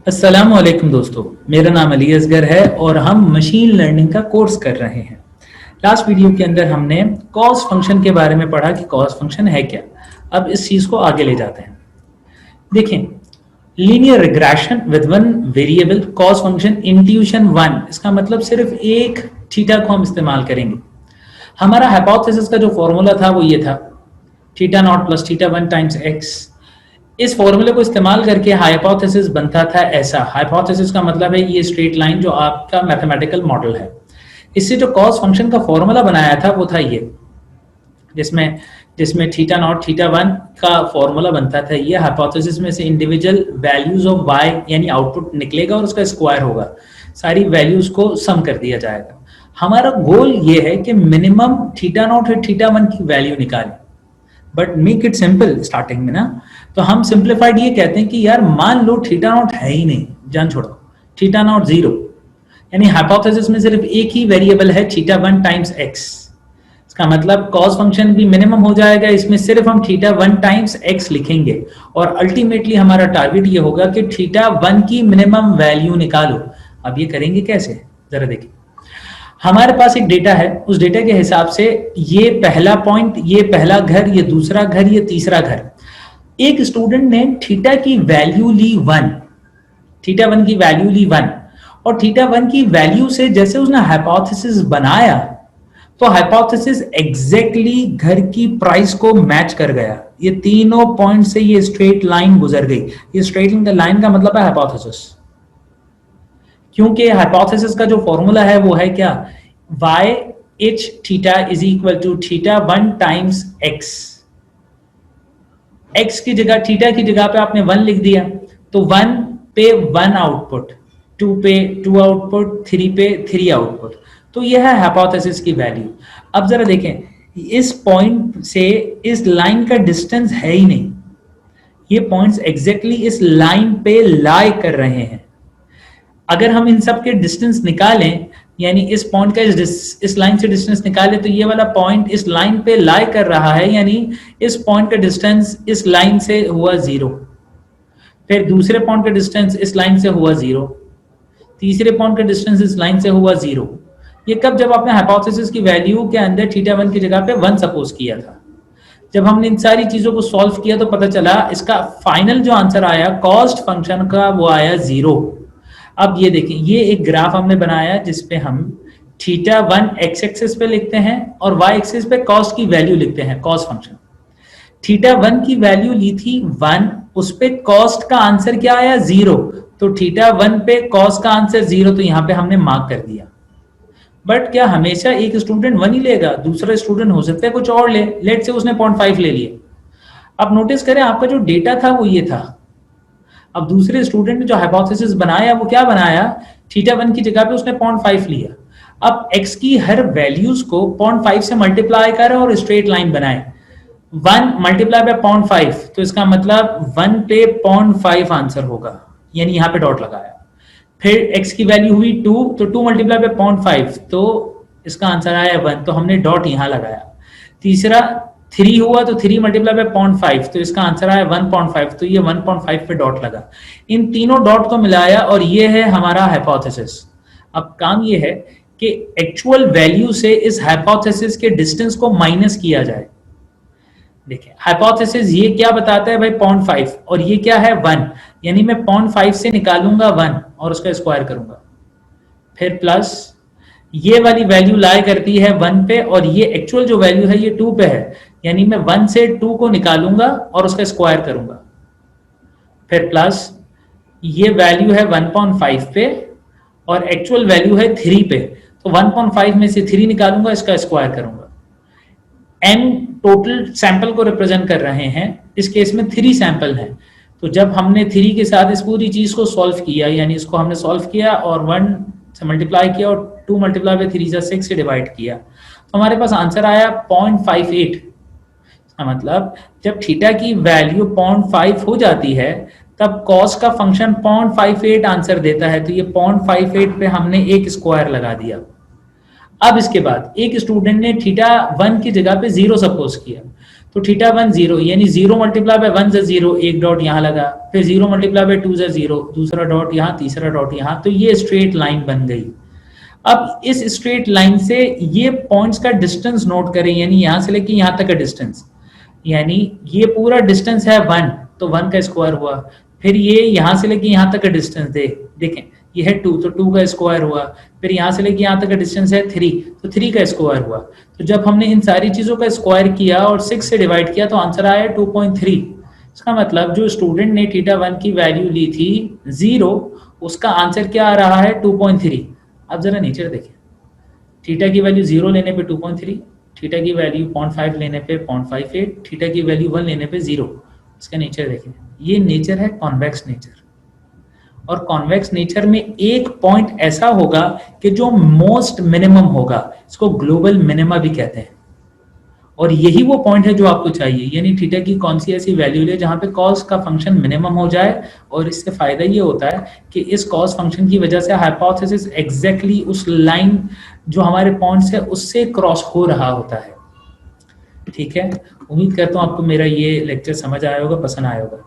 अस्सलामुअलैकुम दोस्तों, मेरा नाम अली असगर है और हम मशीन लर्निंग का कोर्स कर रहे हैं। लास्ट वीडियो के अंदर हमने कॉस्ट फंक्शन के बारे में पढ़ा कि कॉस्ट फंक्शन है क्या। अब इस चीज़ को आगे ले जाते हैं। देखें, linear regression with one variable cost function intuition one, इसका मतलब सिर्फ एक थीटा को हम इस्तेमाल करेंगे। हमारा हाइपोथेसिस का जो फॉर्मूला था वो ये था, theta naught plus theta one times x. इस फॉर्मूले को इस्तेमाल करके हाइपोथेसिस बनता था ऐसा। हाइपोथेसिस का मतलब है ये स्ट्रेट लाइन जो आपका मैथमेटिकल मॉडल है। इससे जो कॉस फंक्शन का फॉर्मूला बनाया था वो था ये, जिसमें जिसमें थीटा नॉट थीटा वन का फॉर्मूला बनता था ये। हाइपोथेसिस में से इंडिविजुअल वैल्यूज ऑफ वाई यानी आउटपुट निकलेगा और उसका स्क्वायर होगा। सारी वैल्यूज को सम कर दिया जाएगा। हमारा गोल ये है कि मिनिमम थीटा नॉट और थीटा वन की वैल्यू निकालें, but make it simple starting में ना। तो हम सिंप्लीफाइड ये कहते हैं कि यार मान लो थीटा नॉट है ही नहीं, जान छोड़ो, थीटा नॉट जीरो, यानी हाइपोथेसिस में सिर्फ एक ही वेरिएबल है थीटा वन टाइम्स एक्स। इसका मतलब कॉस फंक्शन भी मिनिमम हो जाएगा, इसमें सिर्फ हम थीटा वन टाइम्स एक्स लिखेंगे और अल्टीमेटली हमारा टारगेट ये होगा कि थीटा वन की मिनिमम वैल्यू निकालो। अब ये करेंगे कैसे, जरा देखिए। हमारे पास एक डेटा है, उस डेटा के हिसाब से ये पहला पॉइंट, ये पहला घर, ये दूसरा घर, ये तीसरा घर। एक स्टूडेंट ने थीटा की वैल्यू ली वन, थीटा वन की वैल्यू ली वन, और थीटा वन की वैल्यू से जैसे उसने हाइपोथेसिस बनाया तो हाइपोथेसिस एग्जैक्टली घर की प्राइस को मैच कर गया। ये तीनों पॉइंट से ये स्ट्रेट लाइन गुजर गई। ये स्ट्रेट लाइन का मतलब है हाइपोथेसिस, क्योंकि हाइपोथेसिस का जो फॉर्मूला है वो है क्या, y h theta is equal to theta one times x। x की जगह, थीटा की जगह पे आपने वन लिख दिया, तो वन पे वन आउटपुट, टू पे टू आउटपुट, थ्री पे थ्री आउटपुट। तो यह है हाइपोथेसिस की वैल्यू। अब जरा देखें, इस पॉइंट से इस लाइन का डिस्टेंस है ही नहीं, ये पॉइंट्स एग्जैक्टली इस लाइन पे लाई कर रहे हैं। अगर हम इन सब के डिस्टेंस निकालें, यानी इस पॉइंट का इस लाइन से डिस्टेंस निकालें, तो ये वाला पॉइंट इस लाइन पे लाई कर रहा है, यानी इस पॉइंट का डिस्टेंस इस लाइन से हुआ जीरो, फिर दूसरे पॉइंट का डिस्टेंस इस लाइन से हुआ जीरो, तीसरे पॉइंट का डिस्टेंस इस लाइन से हुआ जीरो। ये कब, जब आपने हाइपोथेसिस की वैल्यू के अंदर थीटा वन की जगह पे वन सपोज किया था। जब हमने इन सारी चीजों को सॉल्व किया तो पता चला इसका फाइनल जो आंसर आया कॉस्ट फंक्शन का वो आया जीरो। अब ये देखें, ये एक ग्राफ हमने बनाया जिसपे हम थीटा वन एक्स एक्सिस पे लिखते हैं और वाई एक्सिस पे कॉस्ट की वैल्यू लिखते हैं, कॉस्ट फंक्शन। थीटा वन की वैल्यू ली थी वन, उस पे कॉस्ट का आंसर क्या आया, जीरो। तो थीटा वन पे कॉस्ट का आंसर जीरो, तो यहाँ पे हमने मार्क कर दिया। बट क्या हमेशा एक स्टूडेंट वन ही लेगा, दूसरा स्टूडेंट हो सकता है कुछ और ले, लेट से उसने 0.5 ले लिया। अब नोटिस करें, आपका जो डेटा था वो ये था। अब दूसरे स्टूडेंट ने जो हाइपोथेसिस बनाया वो क्या बनाया, थीटा वन की जगह पे उसने 0.5 लिया। अब x की हर वैल्यूज को 0.5 से मल्टीप्लाई करे और स्ट्रेट लाइन बनाए। 1 मल्टीप्लाई बाय 0.5, तो इसका मतलब 1 पे 0.5 आंसर होगा, यानी यहाँ पे डॉट लगाया। फिर x की वैल्यू हुई 2, तो 2 मल्टीप्लाई बाय 0.5, तो इसका आंसर आया 1, तो हमने डॉट यहाँ लगाया। तीसरा 3 हुआ, तो 3 मल्टीप्लाई बाय 0.5, तो इसका आंसर आया 1.5, तो ये 1.5 पे डॉट लगा। इन तीनों डॉट को मिलाया और ये है हमारा हाइपोथेसिस। अब काम ये है कि एक्चुअल वैल्यू से इस हाइपोथेसिस के डिस्टेंस को माइनस किया जाए। देखिए, हाइपोथेसिस ये क्या बताता है भाई, 0.5, और ये क्या है 1, यानी मैं 0.5 से निकालूंगा 1 और उसका स्क्वायर करूंगा, फिर प्लस ये वाली वैल्यू लाई करती है 1 पे, और ये एक्चुअल जो वैल्यू है ये 2 पे है, यानी मैं 1 से 2 को निकालूंगा और उसका स्क्वायर करूंगा, फिर प्लस ये वैल्यू है 1.5 पे और एक्चुअल वैल्यू है 3 पे, तो 1.5 में से 3 निकालूंगा, इसका स्क्वायर करूंगा। n टोटल सैंपल को रिप्रेजेंट कर रहे हैं, इस केस में 3 सैंपल हैं। तो जब हमने 3 के साथ इस पूरी चीज को सॉल्व किया, यानी इसको हमने सॉल्व किया और 1 से मल्टीप्लाई किया और 2 मल्टीप्लाई बाय 3 6 से डिवाइड किया, तो हमारे पास आंसर आया 0.58। इसका मतलब जब थीटा की वैल्यू 0.5 हो जाती है तब कॉस का फंक्शन 0.58 आंसर देता है। तो ये 0.58 पे हमने एक स्क्वायर लगा दिया। अब इसके बाद एक स्टूडेंट ने थीटा वन की जगह पे 0 सपोज किया, तो थीटा 1 0, यानी 0 मल्टीप्लाई बाय 1 = 0, एक डॉट यहाँ लगा, फिर 0 मल्टीप्लाई बाय 2 = 0, दूसरा डॉट यहाँ, तीसरा डॉट यहाँ, तो ये स्ट्रेट लाइन बन गई। अब इस स्ट्रेट लाइन से ये पॉइंट्स का डिस्टेंस नोट करें, यानी यहाँ से लेके यहाँ तक का डिस्टेंस, यानी ये पूरा डिस्टेंस है 1, तो 1 का स्क्वायर हुआ। फिर ये यहाँ से लेके यहाँ तक का डिस्टेंस देखें, ये है 2, तो 2 का स्क्वायर हुआ। फिर यहाँ से लेके यहाँ तक का डिस्टेंस है 3, तो 3 का स्क्वायर हुआ। तो जब हमने इन सारी चीजों का स्क्वायर किया और 6 से डिवाइड किया तो आंसर आया 2.3। इसका मतलब जो स्टूडेंट ने थीटा 1 की वैल्यू ली थी 0, उसका आंसर क्या आ रहा है 2.3। अब जरा नीचे देखें, थीटा की वैल्यू 0 लेने पे 2.3, थीटा की वैल्यू 0.5 लेने पे 0.58, थीटा की वैल्यू 1 लेने पे 0। इसका नेचर देखें, ये नेचर है कॉन्वेक्स नेचर। और कॉन्वेक्स नेचर में एक पॉइंट ऐसा होगा कि जो मोस्ट मिनिमम होगा, इसको ग्लोबल मिनिमा भी कहते हैं। और यही वो पॉइंट है जो आपको चाहिए, यानी थीटा की कौन सी ऐसी वैल्यू ले जहां पे कॉस का फंक्शन मिनिमम हो जाए। और इससे फायदा ये होता है कि इस कॉस फंक्शन की वजह से हाइपोथेसिस एग्जैक्टली उस लाइन जो हमारे पॉइंट्स है उससे क्रॉस हो रहा होता है। ठीक है, उम्मीद करता हूँ आपको मेरा ये लेक्चर समझ आया होगा, पसंद आया होगा।